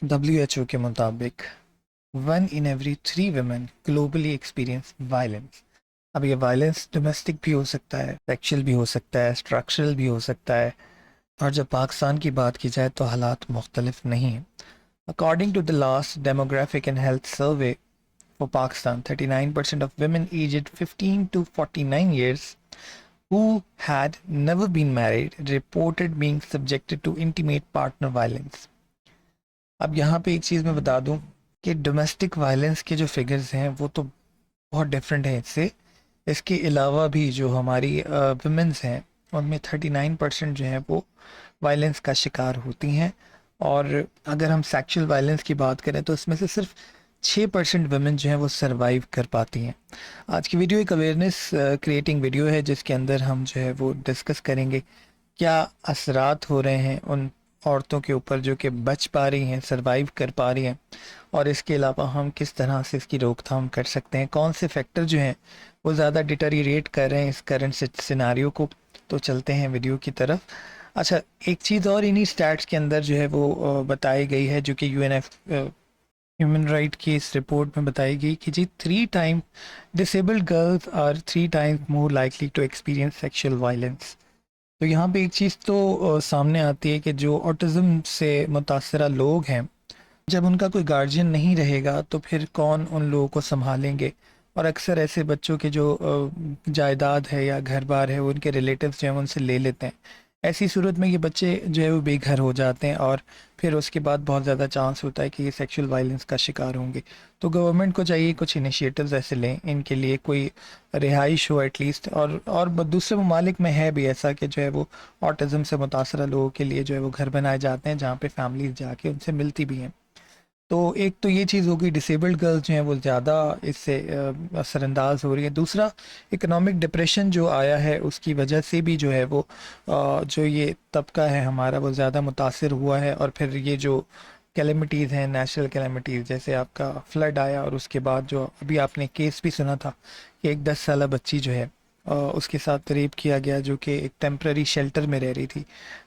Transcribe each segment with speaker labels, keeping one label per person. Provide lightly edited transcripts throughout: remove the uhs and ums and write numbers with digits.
Speaker 1: WHO के मुताबिक 1 in every 3 women globally experience violence. अब ये वायलेंस डोमेस्टिक भी हो सकता है, सेक्सुअल भी हो सकता है, स्ट्रक्चरल भी हो सकता है। और जब पाकिस्तान की बात की जाए तो हालात मुख्तलिफ नहीं हैं। According to the last demographic and health survey for Pakistan, 39% ऑफ women aged 15 to 49 years who had never been married reported being subjected to intimate partner violence। अब यहाँ पे एक चीज़ मैं बता दूं कि डोमेस्टिक वायलेंस के जो फिगर्स हैं वो तो बहुत डिफरेंट है इससे। इसके अलावा भी जो हमारी वुमेंस हैं उनमें 39% जो है वो वायलेंस का शिकार होती हैं। और अगर हम सेक्सुअल वायलेंस की बात करें तो इसमें से सिर्फ 6% वुमेन जो हैं वो सरवाइव कर पाती हैं। आज की वीडियो एक अवेयरनेस क्रिएटिंग वीडियो है जिसके अंदर हम जो है वो डिस्कस करेंगे क्या असरात हो रहे हैं उन औरतों के ऊपर जो कि बच पा रही हैं, सरवाइव कर पा रही हैं, और इसके अलावा हम किस तरह से इसकी रोकथाम कर सकते हैं, कौन से फैक्टर जो हैं वो ज़्यादा डिटरीरेट कर रहे हैं इस करंट सिनारियो को। तो चलते हैं वीडियो की तरफ। अच्छा, एक चीज़ और इन्हीं स्टैट्स के अंदर जो है वो बताई गई है जो कि यूएनएफ ह्यूमन राइट की इस रिपोर्ट में बताई गई कि जी 3 time disabled girls are 3 times more likely to experience sexual violence. तो यहाँ पे एक चीज़ तो सामने आती है कि जो ऑटिज़म से मुतासरा लोग हैं, जब उनका कोई गार्जियन नहीं रहेगा तो फिर कौन उन लोगों को संभालेंगे। और अक्सर ऐसे बच्चों के जो जायदाद है या घर बार है वो उनके रिलेटिव्स जो हैं उनसे ले लेते हैं। ऐसी सूरत में ये बच्चे जो है वो बेघर हो जाते हैं और फिर उसके बाद बहुत ज़्यादा चांस होता है कि ये सेक्सुअल वायलेंस का शिकार होंगे। तो गवर्नमेंट को चाहिए कुछ इनिशिएटिव्स ऐसे लें, इनके लिए कोई रिहाइश हो एटलीस्ट। और दूसरे ममालिक में है भी ऐसा कि जो है वो ऑटिज़म से मुतासरा लोगों के लिए जो है वो घर बनाए जाते हैं जहाँ पे फैमिलीज जाके उनसे मिलती भी हैं। तो एक तो ये चीज़ होगी, डिसेबल्ड गर्ल्स जो हैं वो ज़्यादा इससे असरअंदाज हो रही है। दूसरा, इकोनॉमिक डिप्रेशन जो आया है उसकी वजह से भी जो है वो जो ये तबका है हमारा वो ज़्यादा मुतासिर हुआ है। और फिर ये जो कैलेमिटीज़ हैं, नेचुरल कैलेमिटीज़, जैसे आपका फ्लड आया और उसके बाद जो अभी आपने केस भी सुना था कि एक 10 साल बच्ची जो है उसके साथ रेप किया गया जो कि एक टेम्प्रेरी शेल्टर में रह रही थी।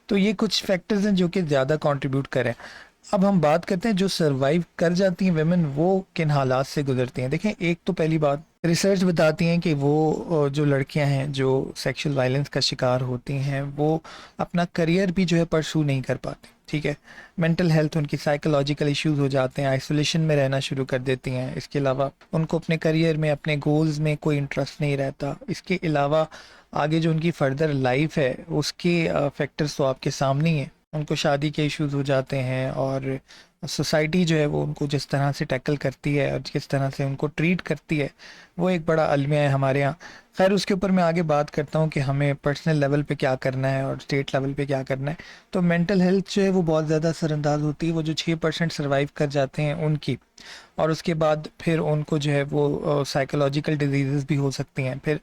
Speaker 1: तो ये कुछ फैक्टर्स हैं जो कि ज़्यादा कंट्रीब्यूट करें। अब हम बात करते हैं जो सरवाइव कर जाती हैं वेमेन वो किन हालात से गुजरती हैं। देखें, एक तो पहली बात, रिसर्च बताती हैं कि वो जो लड़कियां हैं जो सेक्सुअल वायलेंस का शिकार होती हैं वो अपना करियर भी जो है परसू नहीं कर पाती। ठीक है, मेंटल हेल्थ, उनकी साइकोलॉजिकल इश्यूज हो जाते हैं, आइसोलेशन में रहना शुरू कर देती हैं। इसके अलावा उनको अपने करियर में, अपने गोल्स में कोई इंटरेस्ट नहीं रहता। इसके अलावा आगे जो उनकी फर्दर लाइफ है उसके फैक्टर्स तो आपके सामने ही हैं। उनको शादी के इश्यूज हो जाते हैं और सोसाइटी जो है वो उनको जिस तरह से टैकल करती है और जिस तरह से उनको ट्रीट करती है वो एक बड़ा अलमिया है हमारे यहाँ। खैर, उसके ऊपर मैं आगे बात करता हूँ कि हमें पर्सनल लेवल पे क्या करना है और स्टेट लेवल पे क्या करना है। तो मेंटल हेल्थ जो है वो बहुत ज़्यादा असरअंदाज होती है। वो जो 6% सर्वाइव कर जाते हैं उनकी, और उसके बाद फिर उनको जो है वो साइकोलॉजिकल डिजीज़ भी हो सकती हैं। फिर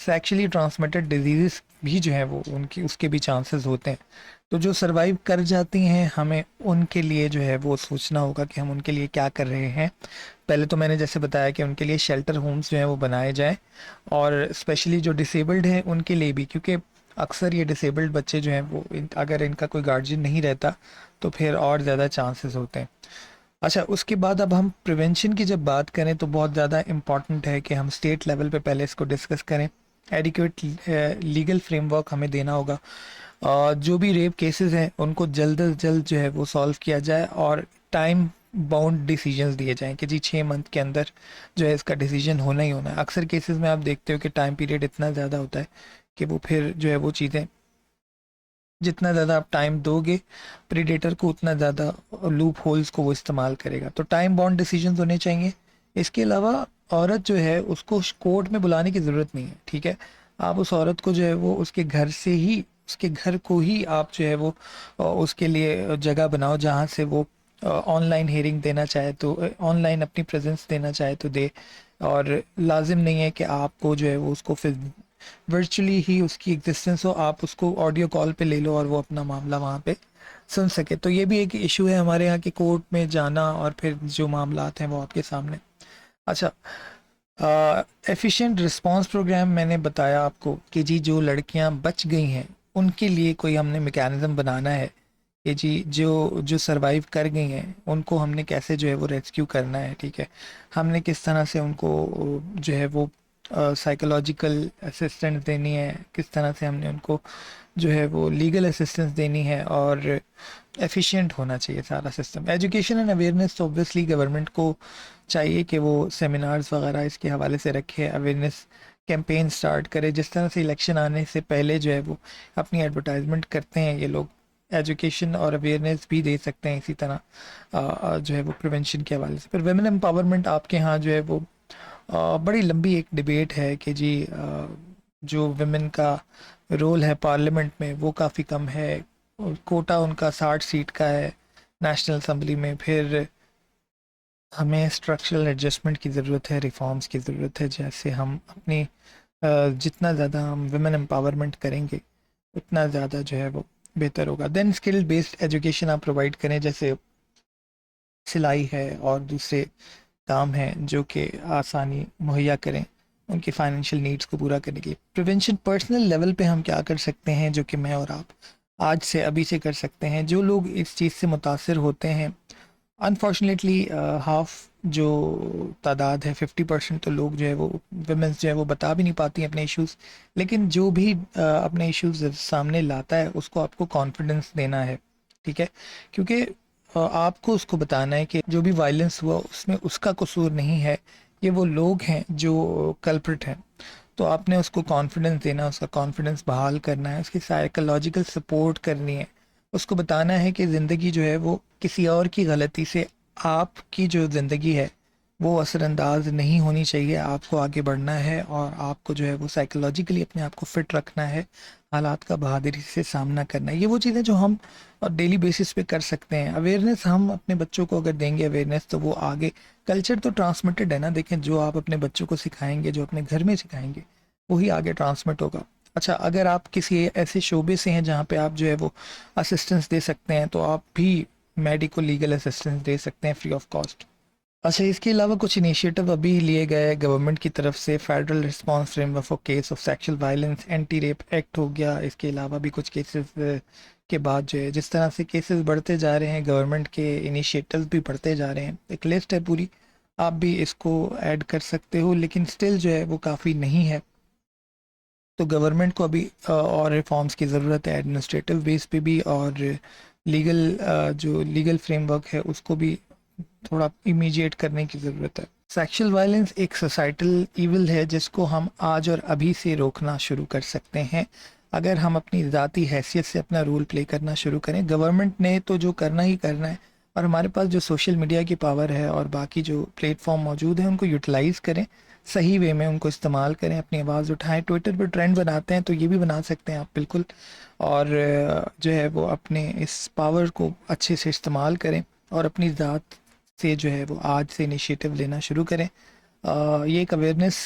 Speaker 1: सेक्शुअली ट्रांसमिटेड डिजीज़ भी जो है वो उनकी उसके भी चांसेस होते हैं। तो जो सरवाइव कर जाती हैं हमें उनके लिए जो है वो सोचना होगा कि हम उनके लिए क्या कर रहे हैं। पहले तो मैंने जैसे बताया कि उनके लिए शेल्टर होम्स जो हैं वो बनाए जाएं, और स्पेशली जो डिसेबल्ड हैं उनके लिए भी, क्योंकि अक्सर ये डिसेबल्ड बच्चे जो हैं वो अगर इनका कोई गार्जियन नहीं रहता तो फिर और ज़्यादा चांसेस होते हैं। अच्छा, उसके बाद अब हम प्रिवेंशन की जब बात करें तो बहुत ज़्यादा इम्पॉर्टेंट है कि हम स्टेट लेवल पे पहले इसको डिस्कस करें। एडिक्वेट लीगल फ्रेमवर्क हमें देना होगा। जो भी रेप केसेस हैं उनको जल्द अज जल्द जो है वो सॉल्व किया जाए और टाइम बाउंड डिसीजंस दिए जाएं कि जी 6 मंथ के अंदर जो है इसका डिसीजन होना ही होना है। अक्सर केसेस में आप देखते हो कि टाइम पीरियड इतना ज़्यादा होता है कि वो फिर जो है वो चीज़ें, जितना ज़्यादा आप टाइम दोगे प्रीडेटर को उतना ज़्यादा लूप होल्स को वो इस्तेमाल करेगा। तो टाइम बाउंड डिसीजंस होने चाहिए। इसके अलावा औरत जो है उसको कोर्ट में बुलाने की ज़रूरत नहीं है। ठीक है, आप उस औरत को जो है वो उसके घर से ही, उसके घर को ही आप जो है वो उसके लिए जगह बनाओ जहाँ से वो ऑनलाइन हियरिंग देना चाहे तो ऑनलाइन अपनी प्रेजेंस देना चाहे तो दे। और लाजिम नहीं है कि आपको जो है वो उसको फिर वर्चुअली ही उसकी एग्जिस्टेंस हो, आप उसको ऑडियो कॉल पे ले लो और वो अपना मामला वहाँ पे सुन सके। तो ये भी एक इशू है हमारे यहाँ कि कोर्ट में जाना और फिर जो मामलात हैं वो आपके सामने। अच्छा, एफिशिएंट रिस्पांस प्रोग्राम मैंने बताया आपको कि जी जो लड़कियां बच गई हैं उनके लिए कोई हमने मैकेनिज्म बनाना है कि जी जो जो सरवाइव कर गई हैं उनको हमने कैसे जो है वो रेस्क्यू करना है, ठीक है। हमने किस तरह से उनको जो है वो साइकोलॉजिकल असिस्टेंस देनी है, किस तरह से हमने उनको जो है वो लीगल असिस्टेंस देनी है, और एफिशिएंट होना चाहिए सारा सिस्टम। एजुकेशन एंड अवेयरनेस तो ऑब्वियसली गवर्नमेंट को चाहिए कि वो सेमिनार्स वगैरह इसके हवाले से रखे, अवेयरनेस कैंपेन स्टार्ट करे। जिस तरह से इलेक्शन आने से पहले जो है वो अपनी एडवर्टाइजमेंट करते हैं ये लोग, एजुकेशन और अवेयरनेस भी दे सकते हैं इसी तरह जो है वो प्रिवेंशन के हवाले से। फिर वुमेन एम्पावरमेंट आपके यहाँ जो है वो बड़ी लंबी एक डिबेट है कि जी जो वुमेन का रोल है पार्लियामेंट में वो काफ़ी कम है। कोटा उनका 60 सीट का है नेशनल असम्बली में। फिर हमें स्ट्रक्चरल एडजस्टमेंट की ज़रूरत है, रिफॉर्म्स की ज़रूरत है। जैसे हम अपनी जितना ज़्यादा हम वुमेन एम्पावरमेंट करेंगे उतना ज़्यादा जो है वो बेहतर होगा। देन स्किल बेस्ड एजुकेशन आप प्रोवाइड करें, जैसे सिलाई है और दूसरे काम हैं जो कि आसानी मुहैया करें उनकी फाइनेंशियल नीड्स को पूरा करने के लिए। प्रिवेंशन पर्सनल लेवल पे हम क्या कर सकते हैं, जो कि मैं और आप आज से अभी से कर सकते हैं। जो लोग इस चीज़ से मुतासर होते हैं, अनफॉर्चुनेटली हाफ जो तादाद है, 50% तो लोग जो है वो वुमेंस जो है वो बता भी नहीं पाती हैं अपने इश्यूज़। लेकिन जो भी अपने इश्यूज़ सामने लाता है उसको आपको कॉन्फिडेंस देना है, ठीक है। क्योंकि आपको उसको बताना है कि जो भी वायलेंस हुआ उसमें उसका कसूर नहीं है, ये वो लोग हैं जो कल्प्रिट हैं। तो आपने उसको कॉन्फिडेंस देना, उसका कॉन्फिडेंस बहाल करना है, उसकी साइकोलॉजिकल सपोर्ट करनी है, उसको बताना है कि ज़िंदगी जो है वो किसी और की गलती से आपकी जो ज़िंदगी है वो असरअंदाज नहीं होनी चाहिए। आपको आगे बढ़ना है और आपको जो है वो साइकोलॉजिकली अपने आप को फिट रखना है, हालात का बहादुरी से सामना करना है। ये वो चीज़ें जो हम डेली बेसिस पे कर सकते हैं। अवेयरनेस हम अपने बच्चों को अगर देंगे अवेयरनेस, तो वो आगे, कल्चर तो ट्रांसमिटेड है ना। देखें, जो आप अपने बच्चों को सिखाएंगे, जो अपने घर में सिखाएंगे, वही आगे ट्रांसमिट होगा। अच्छा, अगर आप किसी ऐसे शोबे से हैं जहाँ पे आप जो है वो असिस्टेंस दे सकते हैं, तो आप भी मेडिको लीगल असिस्टेंस दे सकते हैं फ्री ऑफ कॉस्ट। अच्छा, इसके अलावा कुछ इनिशिएटिव अभी लिए गए हैं गवर्नमेंट की तरफ से। Federal response framework for case of sexual violence, anti rape act हो गया। इसके अलावा भी कुछ केसेस के बाद जो है, जिस तरह से केसेस बढ़ते जा रहे हैं, गवर्नमेंट के इनिशिएटिव्स भी बढ़ते जा रहे हैं। एक लिस्ट है पूरी, आप भी इसको ऐड कर सकते हो, लेकिन स्टिल जो है वो काफ़ी नहीं है। तो गवर्नमेंट को अभी और रिफॉर्म्स की ज़रूरत है, एडमिनिस्ट्रेटिव बेस पे भी, और लीगल जो लीगल फ्रेमवर्क है उसको भी थोड़ा इमीडिएट करने की ज़रूरत है। सेक्सुअल वायलेंस एक सोसाइटल ईविल है जिसको हम आज और अभी से रोकना शुरू कर सकते हैं, अगर हम अपनी ज़ाती हैसियत से अपना रोल प्ले करना शुरू करें। गवर्नमेंट ने तो जो करना ही करना है, और हमारे पास जो सोशल मीडिया की पावर है और बाकी जो प्लेटफॉर्म मौजूद है उनको यूटिलाइज़ करें, सही वे में उनको इस्तेमाल करें, अपनी आवाज़ उठाएं। ट्विटर पर ट्रेंड बनाते हैं तो ये भी बना सकते हैं आप, बिल्कुल। और जो है वो अपने इस पावर को अच्छे से इस्तेमाल करें और अपनी ज़ात से जो है वो आज से इनिशिएटिव लेना शुरू करें। ये एक अवेयरनेस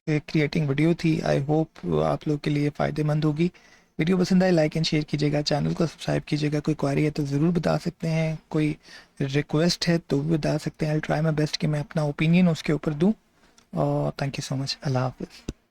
Speaker 1: क्रिएटिंग वीडियो थी। आई होप आप लोग के लिए फ़ायदेमंद होगी। वीडियो पसंद आए लाइक एंड शेयर कीजिएगा, चैनल को सब्सक्राइब कीजिएगा। कोई क्वेरी है तो ज़रूर बता सकते हैं, कोई रिक्वेस्ट है तो भी बता सकते हैं। आई ट्राई माई बेस्ट कि मैं अपना ओपिनियन उसके ऊपर दूँ। और थैंक यू सो मच। अल्लाह हाफ़िज़।